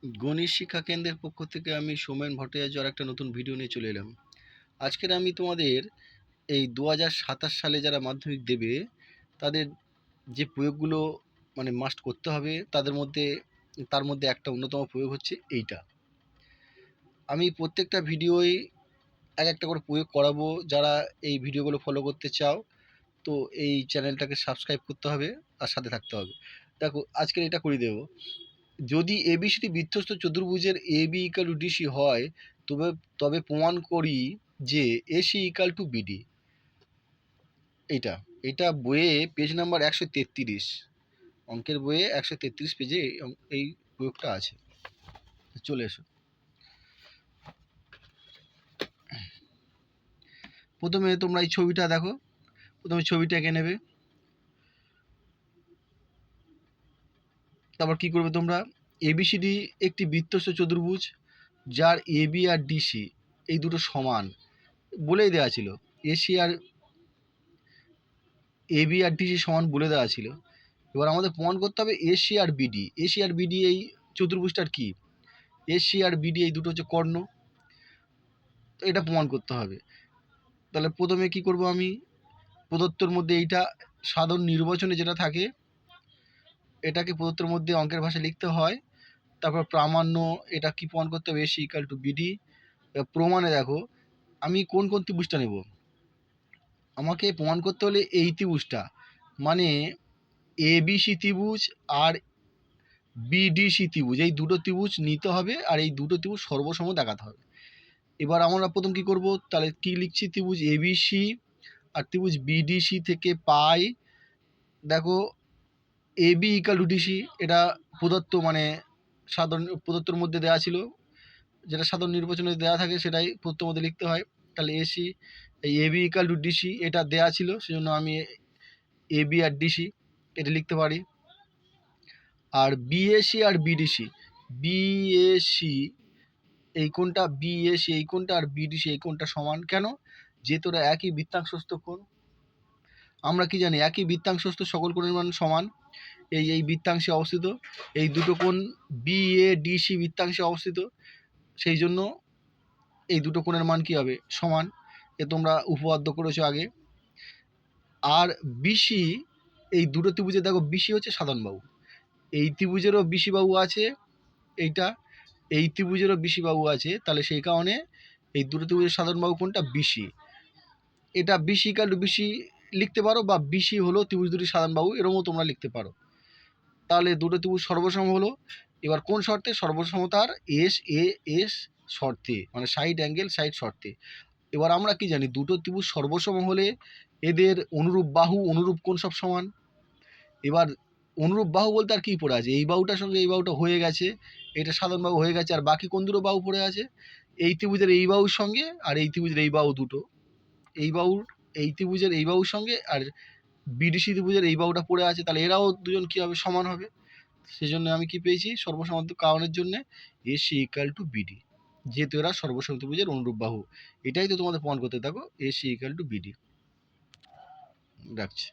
গণিত শিক্ষা কেন্দ্রের পক্ষ থেকে আমি সৌমেন ভট্টাচার্য আর একটা নতুন ভিডিও নিয়ে চলে এলাম। আজকের আমি তোমাদের এই 2027 সালে যারা মাধ্যমিক দেবে তাদের যে প্রয়োগগুলো মাস্ট করতে হবে তার মধ্যে একটা অন্যতম প্রয়োগ হচ্ছে এইটা। আমি প্রত্যেকটা ভিডিওই এক একটা করে প্রয়োগ করাবো। যারা এই ভিডিওগুলো ফলো করতে চাও তো এই চ্যানেলটাকে সাবস্ক্রাইব করতে হবে আর সাথে থাকতে হবে। দেখো আজকের এটা করে দেবো। যদি এবিসিডি বিধ্বস্ত চতুর্ভুজের A B equal to DC হয় তবে তবে প্রমাণ করি যে এসি ইকাল টু বিডি। এটা বইয়ে পেজ নাম্বার 133, অঙ্কের বইয়ে 133 পেজে এই প্রয়োগটা আছে। চলে এসো। প্রথমে তোমরা এই ছবিটা দেখো। প্রথমে ছবিটা এঁকে নেবে, তারপর কি করবে তোমরা, এবিসিডি একটি বৃত্তস্থ চতুর্ভুজ যার এবি আর ডিসি এই দুটো সমান বলেই দেওয়া ছিল। এসি আর এবি আর ডিসি সমান বলে দেওয়া ছিল। এবার আমাদের প্রমাণ করতে হবে এসি আর বিডি। এসি আর বিডি এই চতুর্ভুজটার কি, এসি আর বিডি এই দুটো হচ্ছে কর্ণ। তো এটা প্রমাণ করতে হবে। তাহলে প্রথমে কি করব, আমি প্রদত্তর মধ্যে এইটা সাধারণ নির্বাচনে যেটা থাকে এটাকে প্রদত্তর মধ্যে অঙ্কের ভাষায় লিখতে হয়। তারপর প্রামাণ্য, এটা কি প্রমাণ করতে হবে, এসি ইকাল টু বিডি। প্রমাণে দেখো আমি কোন কোন ত্রিভুজটা নেব। আমাকে প্রমাণ করতে হলে এই ত্রিভুজটা মানে এবিসি ত্রিভুজ আর বিডিসি ত্রিভুজ, এই দুটো ত্রিভুজ নিতে হবে আর এই দুটো ত্রিভুজ সর্বসম দেখাতে হবে। এবার আমরা প্রথম কি করব, তাহলে কি লিখছি, ত্রিভুজ এবিসি আর ত্রিভুজ বিডিসি থেকে পাই, দেখো এবি ইকাল টু ডিসি, এটা প্রদত্ত সাধারণ প্রদত্তর মধ্যে দেওয়া ছিল, যেটা সাধারণ নির্বাচনে দেওয়া থাকে সেটাই প্রদত্তর মধ্যে লিখতে হয়। তাহলে এসি এই এবি ইকাল টু ডিসি এটা দেওয়া ছিল, সেজন্য আমি এবি আর ডিসি এটা লিখতে পারি। আর বিএসি আর বিডিসি, বিএসি এই কোণটা, বিএসি এই কোণটা আর বিডিসি এই কোণটা সমান কেন, যেহেতু ওরা একই বৃত্তাংশস্থ কোণ। আমরা কি জানি, একই বৃত্তাংশস্থ সকল কোণের মান সমান। এই বৃত্তাংশে অবস্থিত এই দুটো কোণ বিএডিসি বৃত্তাংশে অবস্থিত, সেই জন্য এই দুটো কোণের মান কি হবে, সমান। এ তোমরা উপপাদ্য করেছো আগে। আর বিসি, এই দুটো ত্রিভুজে দেখো বিসি হচ্ছে সাধারণ বাহু, এই ত্রিভুজেরও বিসি বাহু আছে, এইটা এই ত্রিভুজেরও বিসি বাহু আছে। তাহলে সেই কারণে এই দুটো ত্রিভুজের সাধারণ বাহু কোনটা, বিসি। এটা বিসি ইকাল টু বিসি লিখতে পারো, বা বিসি হলো ত্রিভুজ দুটির সাধারণ বাহু, এরকমও তোমরা লিখতে পারো। তাহলে দুটো ত্রিভুজ সর্বসম হলো। এবার কোন শর্তে, সর্বসমতার এস এ এস শর্তে, মানে সাইড অ্যাঙ্গেল সাইড শর্তে। এবার আমরা কি জানি, দুটো ত্রিভুজ সর্বসম হলে এদের অনুরূপ বাহু অনুরূপ কোণ সব সমান। এবার অনুরূপ বাহু বলতে আর কি পড়ে আছে, এই বাহুটার সঙ্গে এই বাহুটা হয়ে গেছে, এটা সাধারণ বাহু হয়ে গেছে, আর বাকি কোন দুটো বাহু পড়ে আছে, এই ত্রিভুজের এই বাহুর সঙ্গে আর এই ত্রিভুজের এই বাহু দুটো, এই বাহুর এই ত্রিভুজের এই বাহুর সঙ্গে আর বিডিসি ত্রিভুজের এই বাহুটা পড়ে আছে, তাহলে এরাও দুজন কী হবে, সমান হবে। সেজন্য আমি কি পেয়েছি, সর্বসমান্ত কারণের জন্য এসি ইকাল টু বিডি, যেহেতু এরা সর্বসম ত্রিভুজের অনুরূপ বাহু। এটাই তো তোমাদের প্রমাণ করতে থাকো, এসি ইকাল টু বিডি। রাখছি।